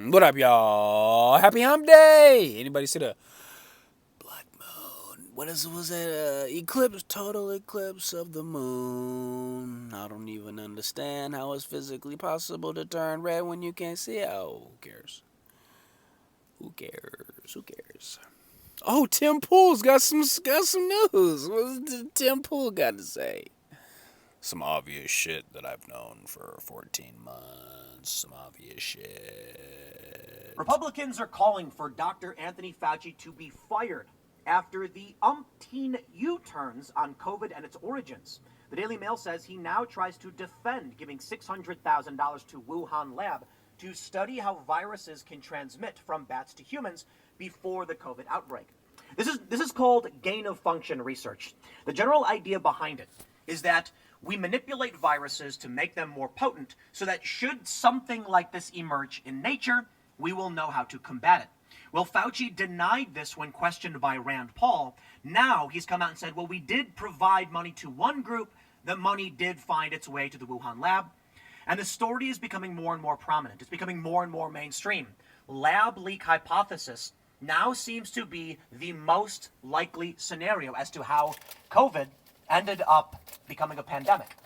What up, y'all? Happy Hump Day! Anybody see the blood moon? Was that? Eclipse, total eclipse of the moon. I don't even understand how it's physically possible to turn red when you can't see it. Oh, who cares? Who cares? Who cares? Oh, Tim Pool's got some news. What's Tim Pool got to say? Some obvious shit that I've known for 14 months. Some obvious shit. Republicans are calling for Dr. Anthony Fauci to be fired after the umpteen U-turns on COVID and its origins. The Daily Mail says he now tries to defend giving $600,000 to Wuhan lab to study how viruses can transmit from bats to humans before the COVID outbreak. This is called gain-of-function research. The general idea behind it is that we manipulate viruses to make them more potent so that should something like this emerge in nature, we will know how to combat it. Well, Fauci denied this when questioned by Rand Paul. Now he's come out and said, well, we did provide money to one group. The money did find its way to the Wuhan lab. And the story is becoming more and more prominent. It's becoming more and more mainstream. Lab leak hypothesis now seems to be the most likely scenario as to how COVID ended up becoming a pandemic.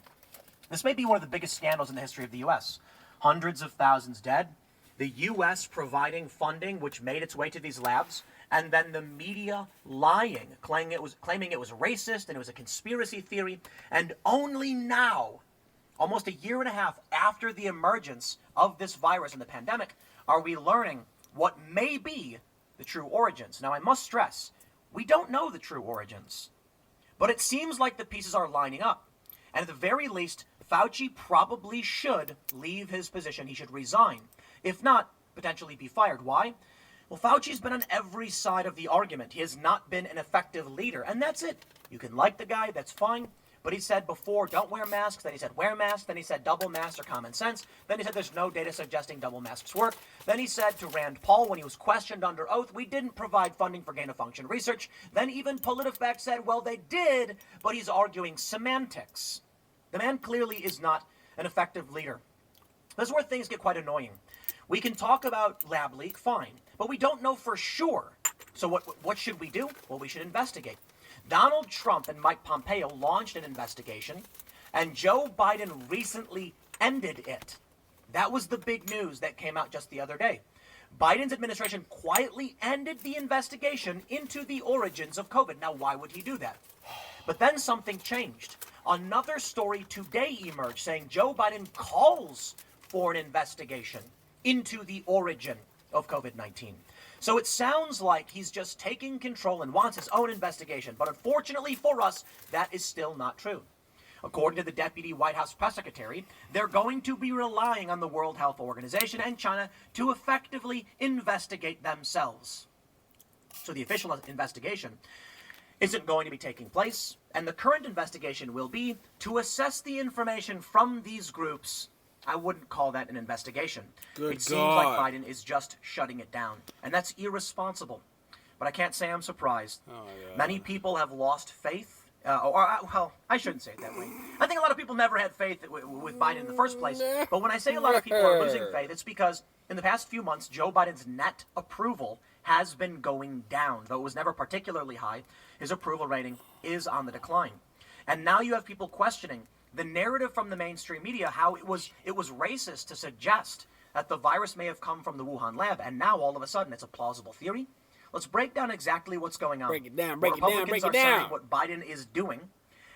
This may be one of the biggest scandals in the history of the U.S. Hundreds of thousands dead, the U.S. providing funding which made its way to these labs, and then the media lying, claiming it was racist and it was a conspiracy theory, and only now, almost a year and a half after the emergence of this virus and the pandemic, are we learning what may be the true origins. Now, I must stress, we don't know the true origins. But it seems like the pieces are lining up. And at the very least, Fauci probably should leave his position. He should resign. If not, potentially be fired. Why? Well, Fauci's been on every side of the argument. He has not been an effective leader. And that's it. You can like the guy, that's fine. But he said before, don't wear masks. Then he said, wear masks. Then he said, double masks are common sense. Then he said, there's no data suggesting double masks work. Then he said to Rand Paul, when he was questioned under oath, we didn't provide funding for gain-of-function research. Then even PolitiFact said, well, they did, but he's arguing semantics. The man clearly is not an effective leader. This is where things get quite annoying. We can talk about lab leak, fine, but we don't know for sure. So what should we do? Well, we should investigate. Donald Trump and Mike Pompeo launched an investigation, and Joe Biden recently ended it. That was the big news that came out just the other day. Biden's administration quietly ended the investigation into the origins of COVID. Now, why would he do that? But then something changed. Another story today emerged saying Joe Biden calls for an investigation into the origin of COVID-19. So it sounds like he's just taking control and wants his own investigation. But unfortunately for us, that is still not true. According to the deputy White House press secretary, they're going to be relying on the World Health Organization and China to effectively investigate themselves. So the official investigation isn't going to be taking place, and the current investigation will be to assess the information from these groups. I wouldn't call that an investigation. It seems like Biden is just shutting it down, and that's irresponsible. But I can't say I'm surprised. Many people have lost faith. Well, I shouldn't say it that way. I think a lot of people never had faith with Biden in the first place. But when I say a lot of people are losing faith, it's because in the past few months, Joe Biden's net approval has been going down. Though it was never particularly high, his approval rating is on the decline. And now you have people questioning the narrative from the mainstream media, how it was racist to suggest that the virus may have come from the Wuhan lab, and now all of a sudden it's a plausible theory. Let's break down exactly what's going on. Break it down, Republicans are saying what Biden is doing,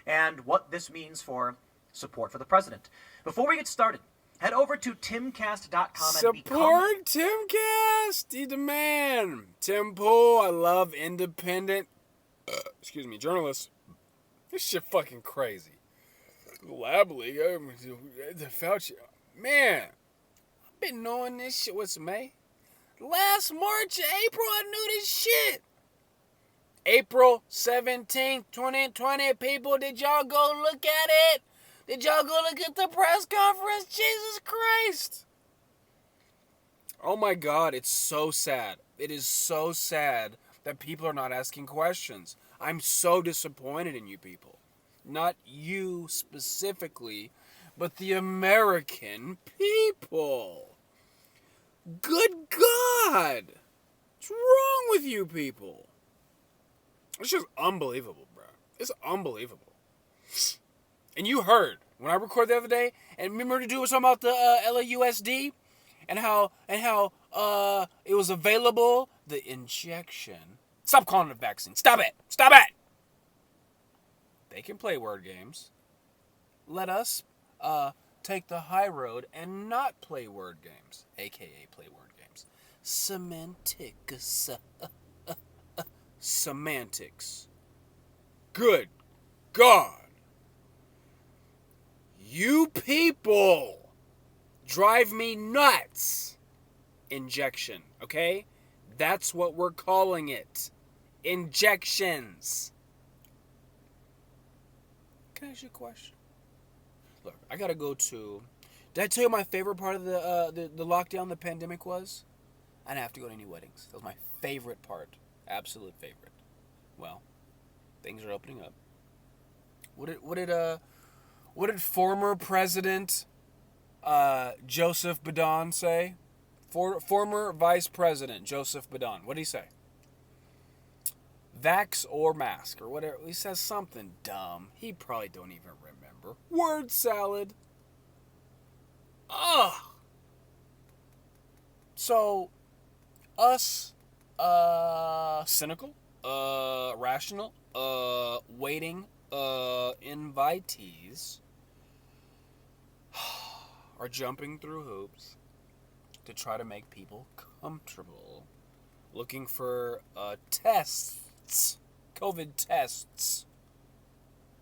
and what this means for support for the president. Before we get started, head over to timcast.com and support Timcast. He's the man. Tim Pool, I love independent, journalists. This shit fucking crazy. Lab leak, the Fauci, man, I've been knowing this shit. What's May? Last March, April, I knew this shit. April 17th, 2020, people, did y'all go look at it? Did y'all go look at the press conference? Jesus Christ. Oh my God, it's so sad. It is so sad that people are not asking questions. I'm so disappointed in you people. Not you specifically, but the American people. Good God! What's wrong with you people? It's just unbelievable, bro. It's unbelievable. And you heard when I recorded the other day, and remember to do something about the LAUSD and how it was available, the injection. Stop calling it a vaccine. Stop it. Stop it. They can play word games. Let us take the high road and not play word games, aka play word games. Semantics. Semantics. Good God. You people drive me nuts. Injection, okay? That's what we're calling it. Injections. Can I ask you a question? Look, I gotta go to... Did I tell you my favorite part of the lockdown, the pandemic was? I didn't have to go to any weddings. That was my favorite part. Absolute favorite. Well, things are opening up. What did former President Joseph Biden say? Former Vice President Joseph Biden. What did he say? Vax or mask or whatever. He says something dumb. He probably don't even remember. Word salad. Ugh. So, us, cynical, rational, waiting, invitees are jumping through hoops to try to make people comfortable, looking for tests, COVID tests,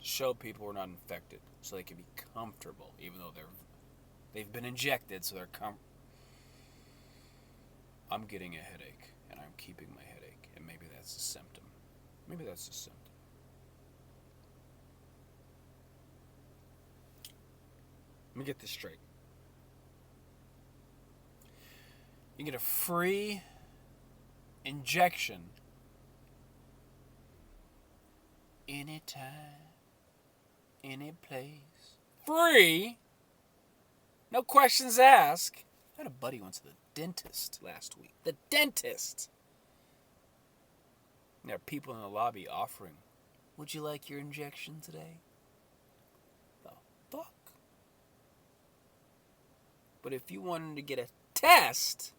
to show people we're not infected, so they can be comfortable, even though they've been injected, so they're I'm getting a headache, and I'm keeping my headache, and maybe that's a symptom. Maybe that's a symptom. Let me get this straight. You get a free injection anytime, any place. Free? No questions asked. I had a buddy went to the dentist last week. The dentist! There are people in the lobby offering, would you like your injection today? The fuck? But if you wanted to get a test,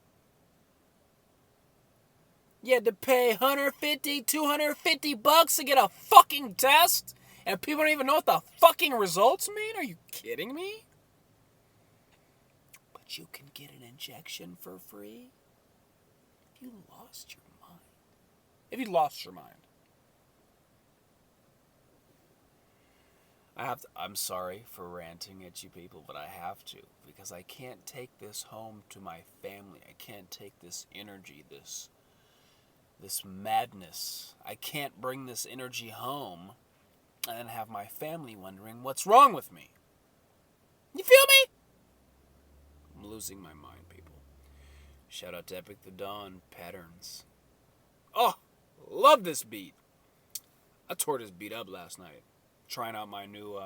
you had to pay $150, $250 to get a fucking test? And people don't even know what the fucking results mean? Are you kidding me? But you can get an injection for free? If you lost your mind. If you lost your mind. I'm sorry for ranting at you people, but I have to. Because I can't take this home to my family. I can't take this energy, this madness. I can't bring this energy home and then have my family wondering what's wrong with me. You feel me? I'm losing my mind, people. Shout out to Epic the Dawn, Patterns. Oh, love this beat. I tore this beat up last night. Trying out my new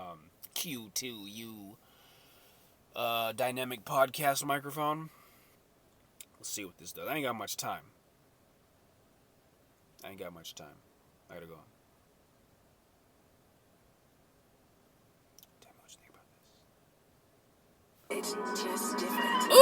Q2U dynamic podcast microphone. Let's see what this does. I ain't got much time. I gotta go. Tell me what you think about this. It's just different. Ooh!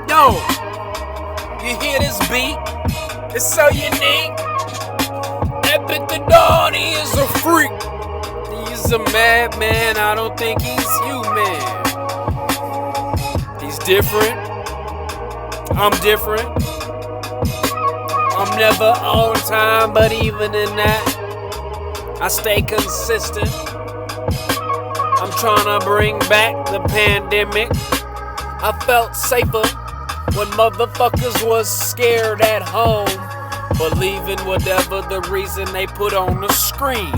Yo! You hear this beat? It's so unique. Epic the Dawn, he is a freak. He's a madman, I don't think he's human. He's different. I'm different. I'm never on time, but even in that, I stay consistent. I'm trying to bring back the pandemic. I felt safer when motherfuckers was scared at home, believing whatever the reason they put on the screen.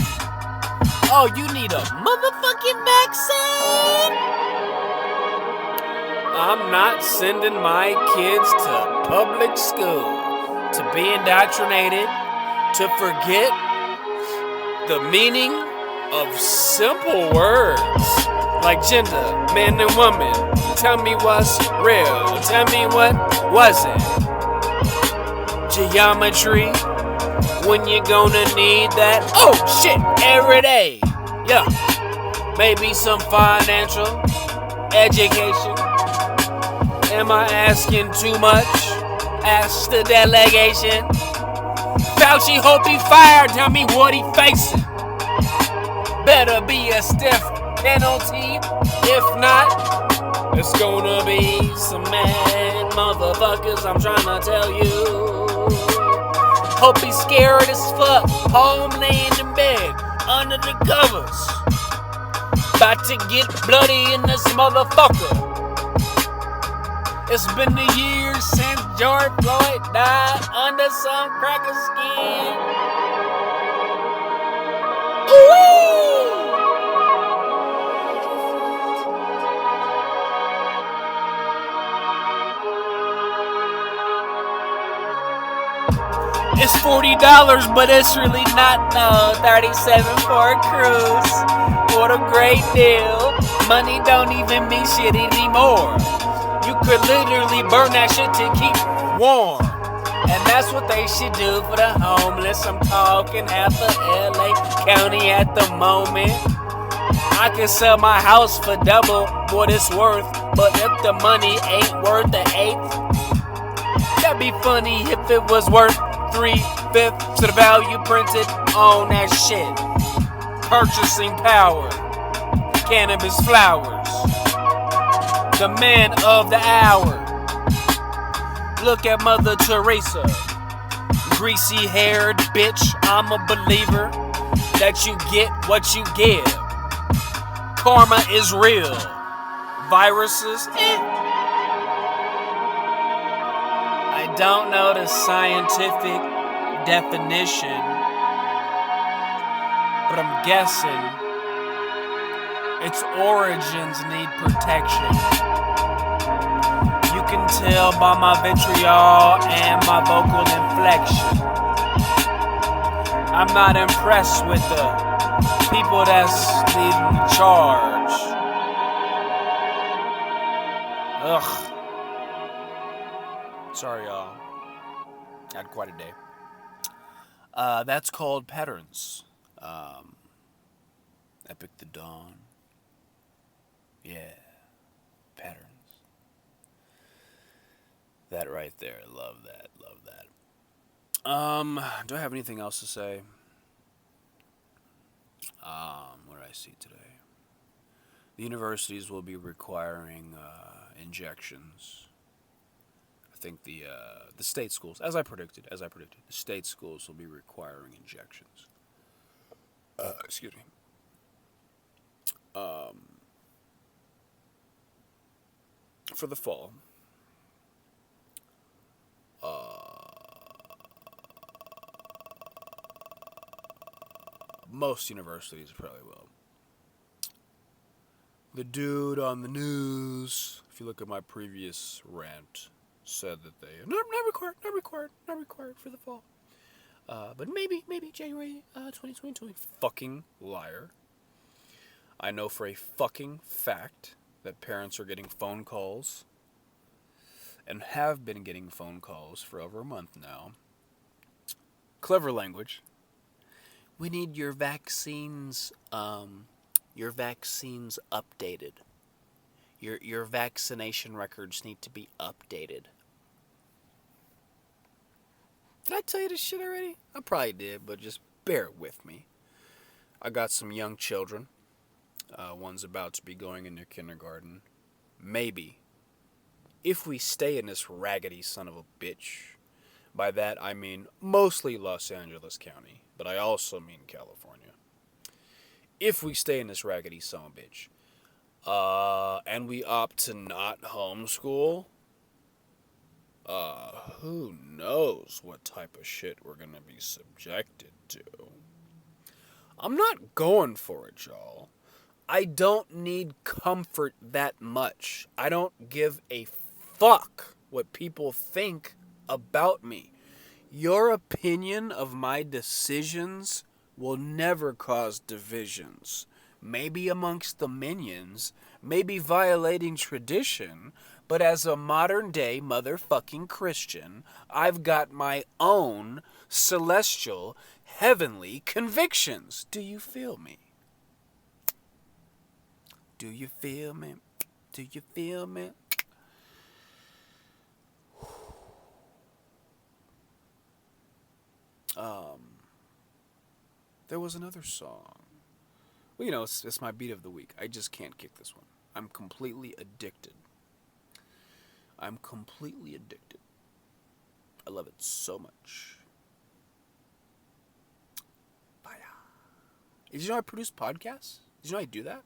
Oh, you need a motherfucking vaccine? I'm not sending my kids to public school. to be indoctrinated, to forget the meaning of simple words like gender, man and woman. Tell me what's real, tell me what wasn't. Geometry, when you gonna need that? Oh shit, every day. Yeah, maybe some financial education. Am I asking too much? Ask the delegation. Fauci hope he fired, tell me what he facing. Better be a stiff penalty. If not, it's gonna be some mad motherfuckers, I'm trying to tell you. Hope he's scared as fuck, home laying in bed, under the covers. About to get bloody in this motherfucker. It's been a year since George Floyd died under some cracker skin. Ooh! It's $40, but it's really not, no. $37 for a cruise. What a great deal. Money don't even mean shit anymore. You could literally burn that shit to keep warm. And that's what they should do for the homeless. I'm talking half of LA County at the moment. I could sell my house for double what it's worth. But if the money ain't worth the eighth, that'd be funny if it was worth 3/5 to the value printed on that shit. Purchasing power. Cannabis flowers. The man of the hour. Look at Mother Teresa. Greasy haired bitch, I'm a believer that you get what you give. Karma is real. Viruses, I don't know the scientific definition, but I'm guessing its origins need protection. You can tell by my vitriol and my vocal inflection. I'm not impressed with the people that's leading charge. Ugh. Sorry, y'all. Had quite a day. That's called Patterns. Epic the Dawn. Yeah. Patterns. That right there. Love that. Love that. Do I have anything else to say? What did I see today? The universities will be requiring injections. I think the state schools, as I predicted, the state schools will be requiring injections. Excuse me. For the fall. Most universities probably will. The dude on the news, if you look at my previous rant, said that they not required for the fall. But maybe January 2022. Fucking liar. I know for a fucking fact that parents are getting phone calls and have been getting phone calls for over a month now. Clever language. We need your vaccines updated. Your vaccination records need to be updated. Did I tell you this shit already? I probably did, but just bear with me. I got some young children. One's about to be going into kindergarten. Maybe. If we stay in this raggedy son of a bitch. By that I mean mostly Los Angeles County, but I also mean California. If we stay in this raggedy son of a bitch, and we opt to not homeschool, who knows what type of shit we're gonna be subjected to. I'm not going for it, y'all. I don't need comfort that much. I don't give a fuck what people think about me. Your opinion of my decisions will never cause divisions. Maybe amongst the minions, maybe violating tradition, but as a modern day motherfucking Christian, I've got my own celestial, heavenly convictions. Do you feel me? Do you feel me? Do you feel me? There was another song. Well, you know, it's my beat of the week. I just can't kick this one. I'm completely addicted. I'm completely addicted. I love it so much. Did you know I produce podcasts? Did you know I do that?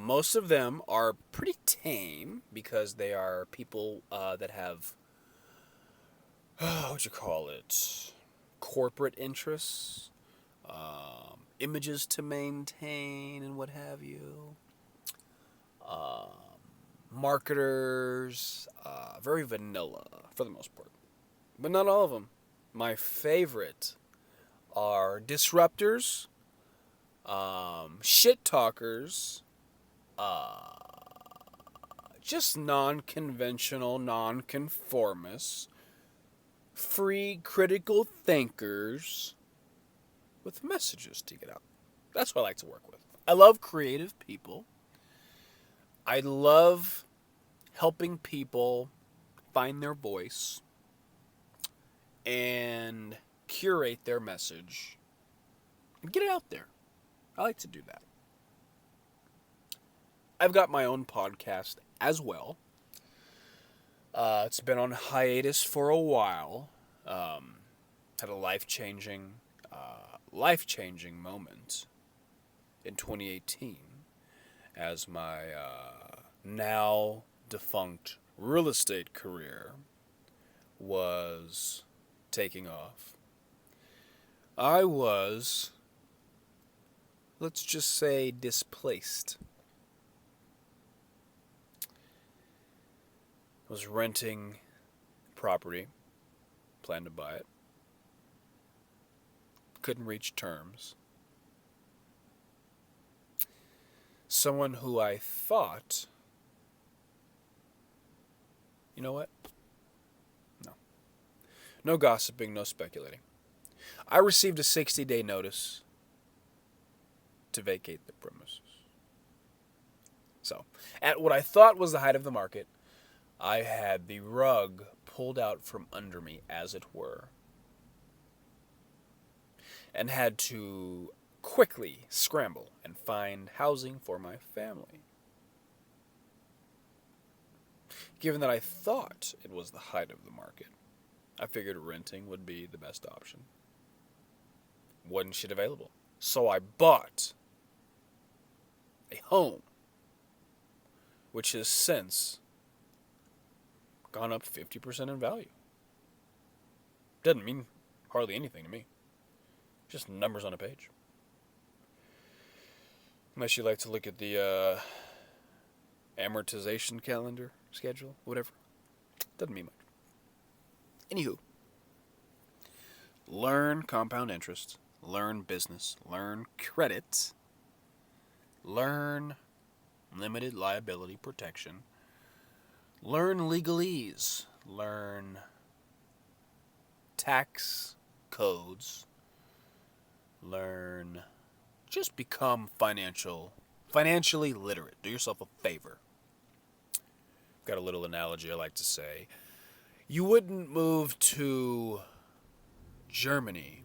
Most of them are pretty tame because they are people that have, what you call it, corporate interests, images to maintain, and what have you. Marketers, very vanilla for the most part, but not all of them. My favorite are disruptors, shit talkers, just non-conventional, non-conformists, free critical thinkers with messages to get out. That's what I like to work with. I love creative people. I love helping people find their voice and curate their message and get it out there. I like to do that. I've got my own podcast as well. It's been on hiatus for a while. Had a life-changing moment in 2018 as my now defunct real estate career was taking off. I was, let's just say, displaced. I was renting property, planned to buy it. Couldn't reach terms. Someone who I thought, you know what? No. No gossiping, no speculating. I received a 60-day notice to vacate the premises. So, at what I thought was the height of the market, I had the rug pulled out from under me, as it were, and had to quickly scramble and find housing for my family. Given that I thought it was the height of the market, I figured renting would be the best option. Wasn't shit available. So I bought a home, which has since gone up 50% in value. Doesn't mean hardly anything to me. Just numbers on a page. Unless you like to look at the amortization calendar schedule, whatever. Doesn't mean much. Anywho, learn compound interest, learn business, learn credit, learn limited liability protection, learn legalese, learn tax codes, learn, just become financially literate. Do yourself a favor. I've got a little analogy I like to say. You wouldn't move to Germany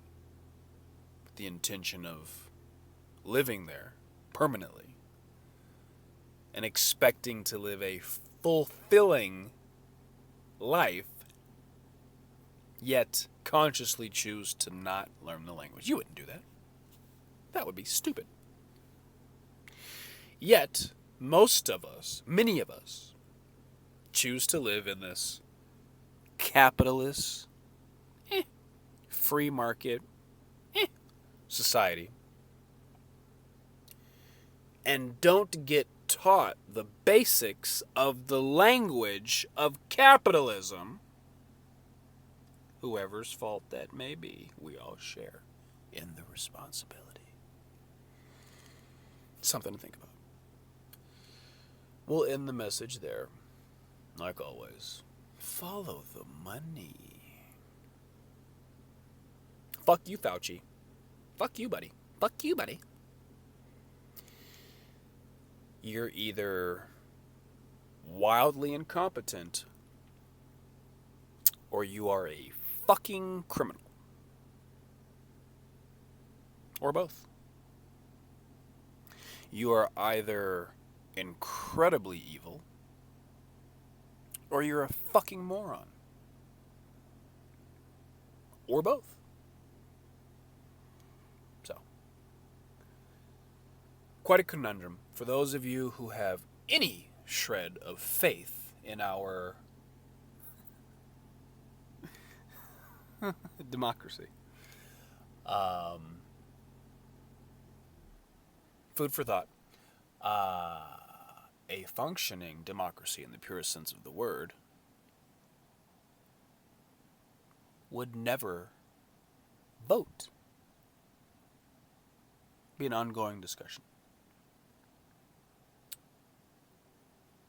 with the intention of living there permanently and expecting to live a fulfilling life, yet consciously choose to not learn the language. You wouldn't do that. That would be stupid. Yet, most of us, many of us, choose to live in this capitalist, free market society and don't get taught the basics of the language of capitalism, whoever's fault that may be, we all share in the responsibility. Something to think about. We'll end the message there. Like always, follow the money. Fuck you, Fauci. Fuck you, buddy. Fuck you, buddy. You're either wildly incompetent or you are a fucking criminal. Or both. You are either incredibly evil or you're a fucking moron. Or both. So, quite a conundrum for those of you who have any shred of faith in our democracy. Food for thought. A functioning democracy in the purest sense of the word would never vote. Be an ongoing discussion.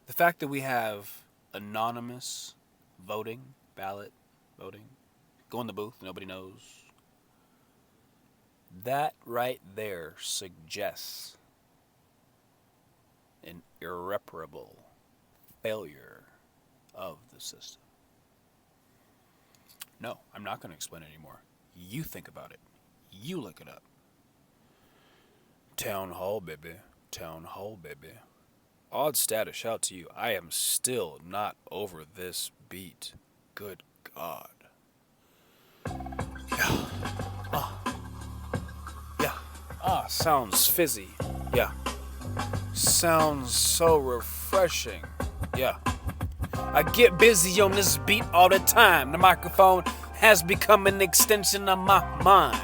The fact that we have anonymous voting, ballot voting, go in the booth, nobody knows, that right there suggests an irreparable failure of the system. No, I'm not going to explain it anymore. You think about it. You look it up. Town hall, baby. Town hall, baby. Odd status, shout to you. I am still not over this beat. Good God. Yeah. Yeah. Sounds fizzy. Yeah. Sounds so refreshing. Yeah. I get busy on this beat all the time. The microphone has become an extension of my mind.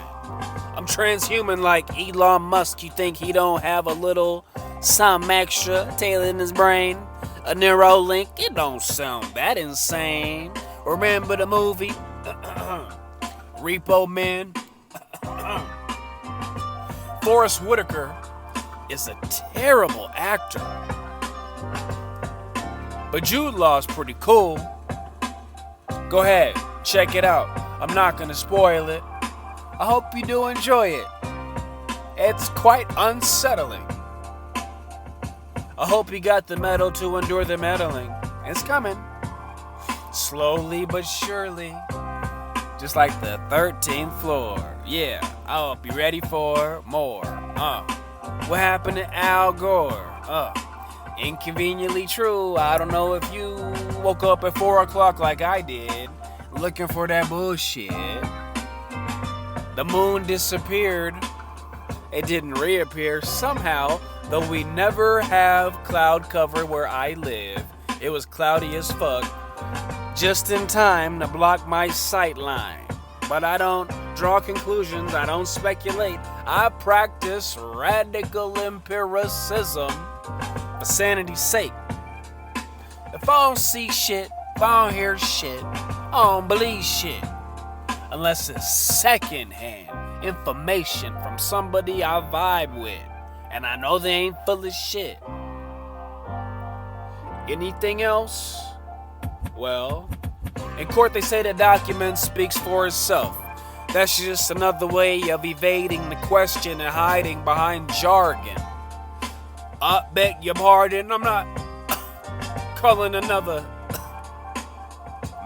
I'm transhuman like Elon Musk. You think he don't have a little some extra tail in his brain? A Neuralink? It don't sound that insane. Remember the movie? Repo Man? Forrest Whitaker is a terrible actor. But Jude Law's pretty cool. Go ahead, check it out. I'm not gonna spoil it. I hope you do enjoy it. It's quite unsettling. I hope you got the metal to endure the meddling. It's coming. Slowly but surely. Just like the 13th floor. Yeah, I hope you're ready for more. What happened to Al Gore? Inconveniently true. I don't know if you woke up at 4 o'clock like I did, looking for that bullshit. The moon disappeared. It didn't reappear somehow, though we never have cloud cover where I live. It was cloudy as fuck, just in time to block my sight line. But I don't draw conclusions, I don't speculate. I practice radical empiricism for sanity's sake. If I don't see shit, if I don't hear shit, I don't believe shit. Unless it's secondhand information from somebody I vibe with, and I know they ain't full of shit. Anything else? Well, in court they say the document speaks for itself. That's just another way of evading the question and hiding behind jargon. I beg your pardon, I'm not calling another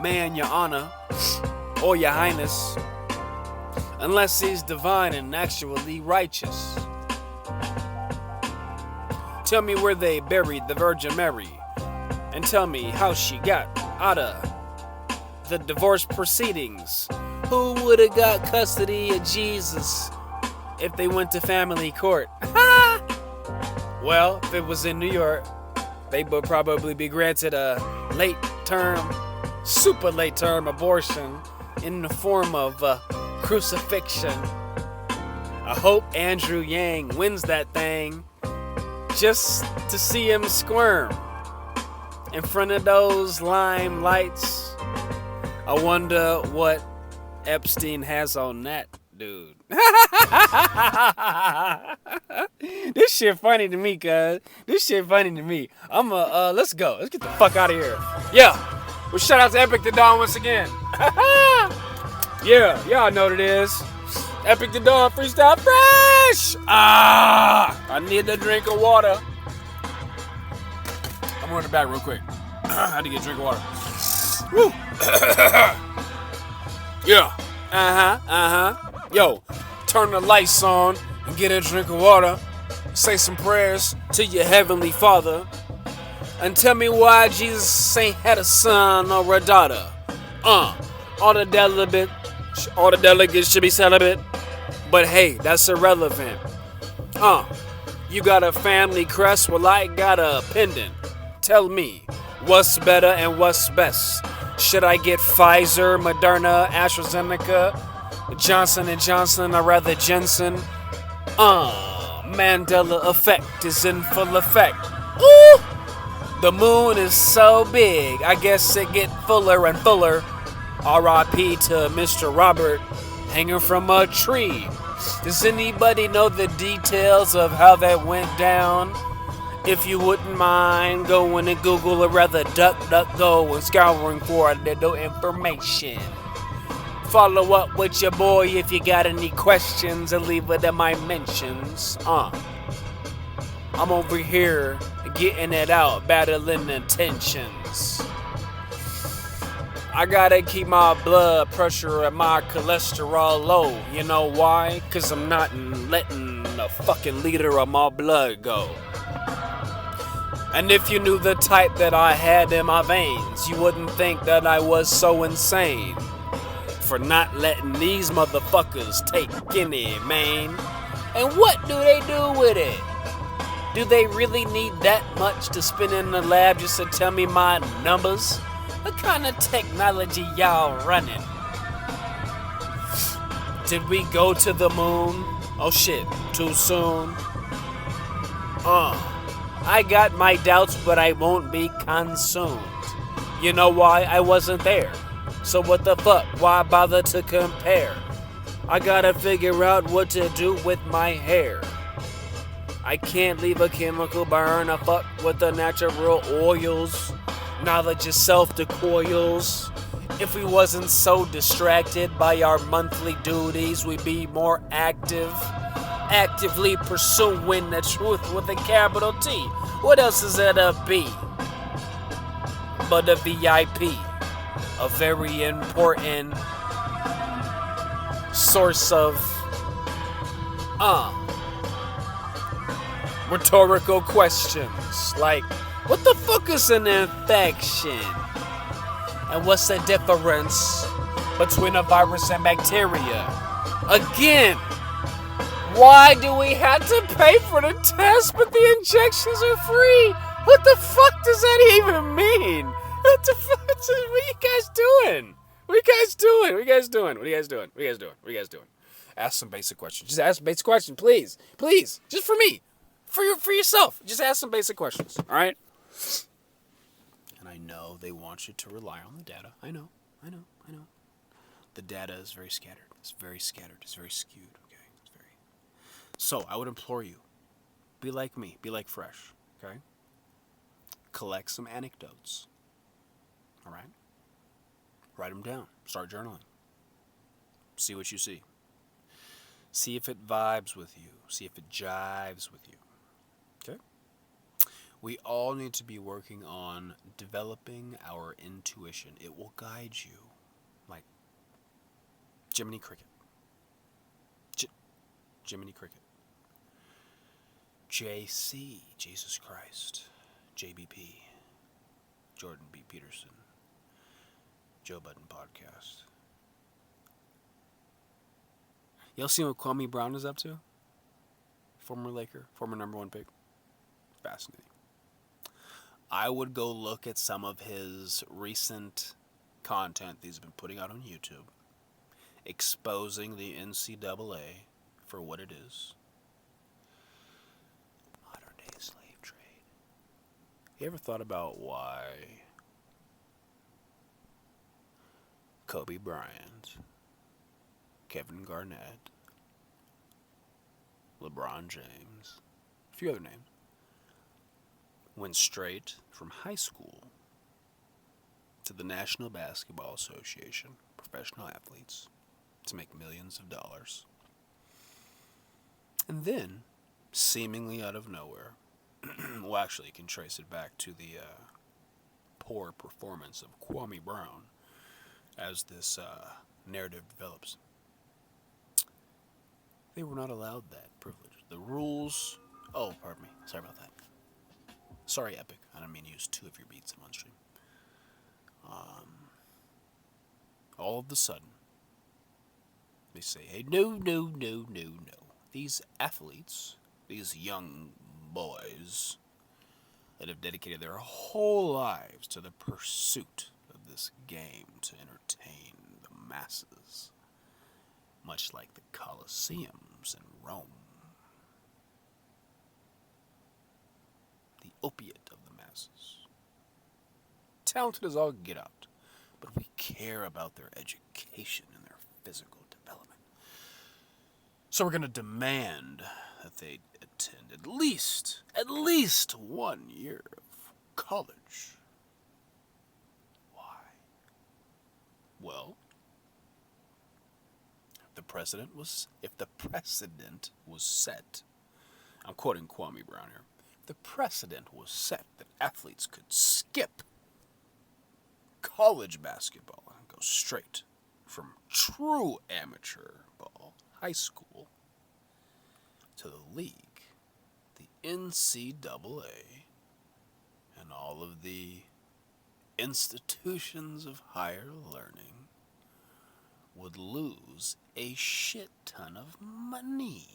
man your honor or your highness unless he's divine and actually righteous. Tell me where they buried the Virgin Mary, and tell me how she got out of the divorce proceedings. Who would have got custody of Jesus if they went to family court? Well, if it was in New York, they would probably be granted a super late term abortion in the form of crucifixion. I hope Andrew Yang wins that thing just to see him squirm in front of those lime lights. I wonder what Epstein has on that dude. This shit funny to me, cuz. This shit funny to me. Let's go. Let's get the fuck out of here. Yeah. Well, shout out to Epic the Dawn once again. Yeah, y'all know what it is. Epic the Dawn Freestyle Fresh. I need a drink of water. I'm running back real quick. I had to get a drink of water. Woo. Yeah. Yo, turn the lights on and get a drink of water. Say some prayers to your heavenly Father. And tell me why Jesus ain't had a son or a daughter. All the delegates should be celibate. But hey, that's irrelevant. You got a family crest, well I got a pendant. Tell me, what's better and what's best? Should I get Pfizer, Moderna, AstraZeneca, Johnson & Johnson, or rather Jensen? Mandela effect is in full effect. Ooh! The moon is so big, I guess it get fuller and fuller. R.I.P. to Mr. Robert, hanging from a tree. Does anybody know the details of how that went down? If you wouldn't mind going to Google or rather DuckDuckGo and scouring for a little information. Follow up with your boy if you got any questions and leave it in my mentions. I'm over here getting it out, battling the tensions. I gotta keep my blood pressure and my cholesterol low. You know why? Cause I'm not letting a fucking liter of my blood go. And if you knew the type that I had in my veins, you wouldn't think that I was so insane for not letting these motherfuckers take any, man. And what do they do with it? Do they really need that much to spin in the lab just to tell me my numbers? What kind of technology y'all running? Did we go to the moon? Oh shit, too soon? I got my doubts, but I won't be consumed. You know why? I wasn't there. So what the fuck? Why bother to compare? I gotta figure out what to do with my hair. I can't leave a chemical burn. I fuck with the natural oils. Knowledge itself the coils. If we wasn't so distracted by our monthly duties, we'd be more active. Actively pursuing the truth with a capital T. What else is there to be but a VIP? A very important source of rhetorical questions like, what the fuck is an infection? And what's the difference between a virus and bacteria? Again, why do we have to pay for the test but the injections are free? What the fuck does that even mean? What the fuck? What are you guys doing? What are you guys doing? Ask some basic questions. Just ask some basic questions, please. Please. Just for me. For yourself. Just ask some basic questions. Alright? And I know they want you to rely on the data. I know. The data is very scattered. It's very skewed. Okay? So, I would implore you, be like me, be like Fresh, okay? Collect some anecdotes, all right? Write them down. Start journaling. See what you see. See if it vibes with you. See if it jives with you, okay? We all need to be working on developing our intuition. It will guide you like Jiminy Cricket. Jiminy Cricket. JC, Jesus Christ. JBP, Jordan B. Peterson. Joe Budden Podcast. Y'all see what Kwame Brown is up to? Former Laker, former number one pick. Fascinating. I would go look at some of his recent content that he's been putting out on YouTube, exposing the NCAA for what it is. Modern day slave trade. You ever thought about why Kobe Bryant Kevin Garnett, LeBron James, a few other names, went straight from high school to the National Basketball Association, professional athletes, to make millions of dollars. And then, seemingly out of nowhere, well, actually, you can trace it back to the poor performance of Kwame Brown as this narrative develops. They were not allowed that privilege. The rules... Oh, pardon me. Sorry about that. Sorry, Epic. I don't mean to use 2 of your beats in one stream. All of a sudden, they say, hey, no. These athletes, these young boys that have dedicated their whole lives to the pursuit of this game to entertain the masses, much like the Colosseums in Rome. The opiate of the masses. Talented as all get out, but we care about their education and their physical development. So we're going to demand that they attend at least 1 year of college. Why? Well, if the precedent was set, I'm quoting Kwame Brown here, the precedent was set that athletes could skip college basketball and go straight from true amateur ball, high school, to the league, the NCAA, and all of the institutions of higher learning would lose a shit ton of money.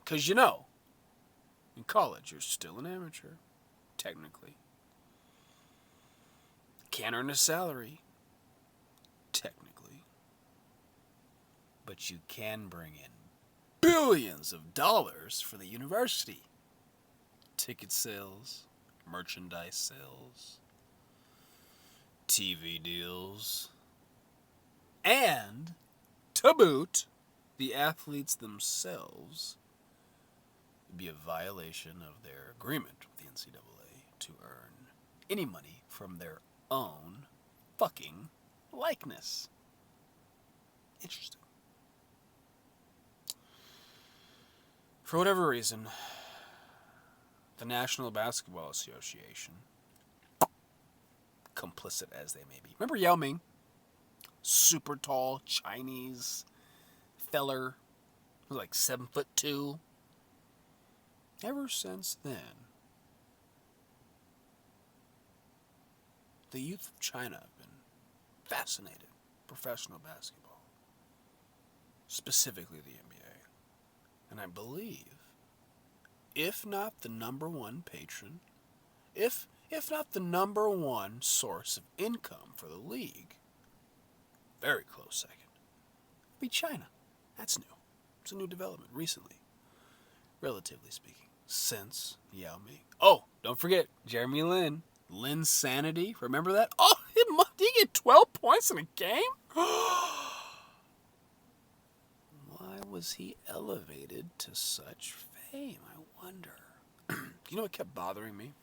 Because in college, you're still an amateur, technically. Can't earn a salary, technically. But you can bring in billions of dollars for the university. Ticket sales, merchandise sales, TV deals, and, to boot, the athletes themselves would be a violation of their agreement with the NCAA to earn any money from their own fucking likeness. Interesting. For whatever reason, the National Basketball Association, complicit as they may be. Remember Yao Ming? Super tall Chinese feller, who was like 7'2". Ever since then, the youth of China have been fascinated with professional basketball, specifically the NBA. And I believe, if not the number one patron, if not the number one source of income for the league, very close second, would be China. That's new. It's a new development recently, relatively speaking, since Yao Ming. Oh, don't forget Jeremy Lin. Linsanity. Remember that? Oh, did he get 12 points in a game? Why was he elevated to such fame, I wonder? You know what kept bothering me?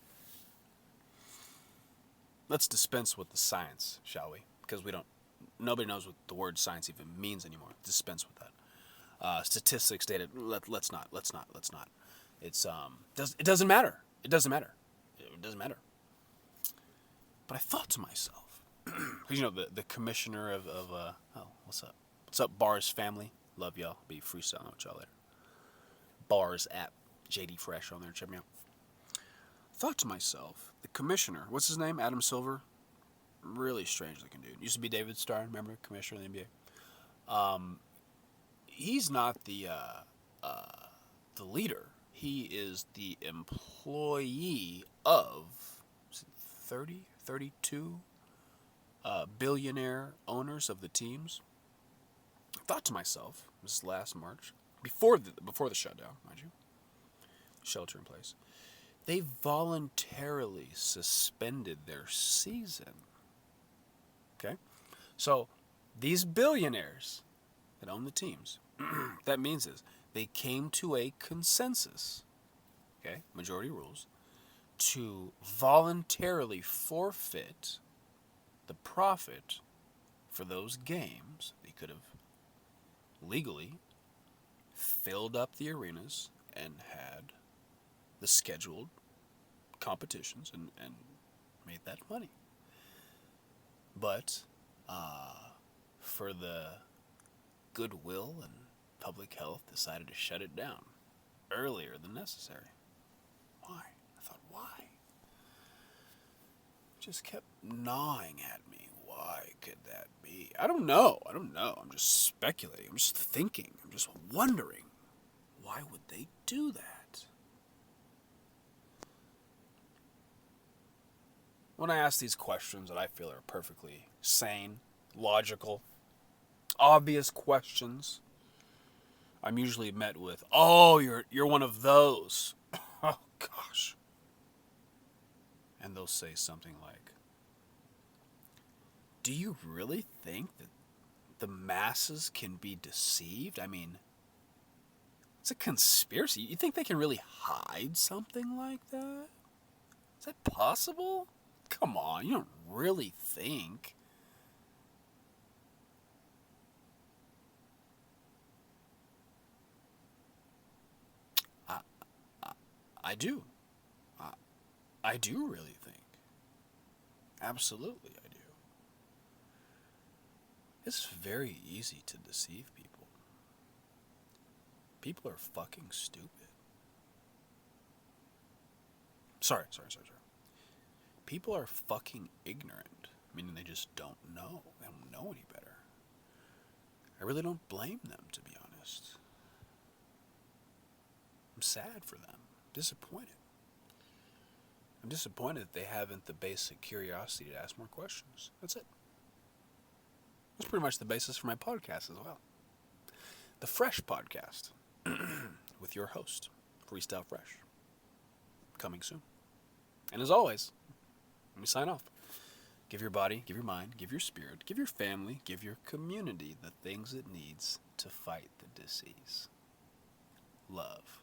Let's dispense with the science, shall we? Because nobody knows what the word science even means anymore. Dispense with that. Statistics, data, let's not. It doesn't matter. It doesn't matter. But I thought to myself, because the commissioner of what's up? What's up, Bars family? Love y'all. Be freestyling with y'all later. Bars app, JD Fresh on there. Check me out. Thought to myself, the commissioner, what's his name? Adam Silver. Really strange looking dude. Used to be David Starr, remember? Commissioner of the NBA. He's not the leader. He is the employee of 32 billionaire owners of the teams. I thought to myself, this last March, before the shutdown, mind you, shelter in place, they voluntarily suspended their season. Okay? So, these billionaires that own the teams What that means is they came to a consensus, okay, majority rules, to voluntarily forfeit the profit for those games. They could have legally filled up the arenas and had the scheduled competitions and made that money. But for the goodwill and public health, decided to shut it down earlier than necessary. Why? I thought, why? Just kept gnawing at me. Why could that be? I don't know. I'm just speculating. I'm just thinking. I'm just wondering. Why would they do that? When I ask these questions that I feel are perfectly sane, logical, obvious questions, I'm usually met with, "Oh, you're one of those." Oh gosh. And they'll say something like, "Do you really think that the masses can be deceived? I mean, it's a conspiracy. You think they can really hide something like that? Is that possible? Come on, you don't really think." I do. I do really think. Absolutely, I do. It's very easy to deceive people. People are fucking stupid. Sorry. People are fucking ignorant, meaning they just don't know. They don't know any better. I really don't blame them, to be honest. I'm sad for them. Disappointed. I'm disappointed that they haven't the basic curiosity to ask more questions. That's it. That's pretty much the basis for my podcast as well. The Fresh Podcast with your host, Freestyle Fresh. Coming soon. And as always, let me sign off. Give your body, give your mind, give your spirit, give your family, give your community the things it needs to fight the disease. Love.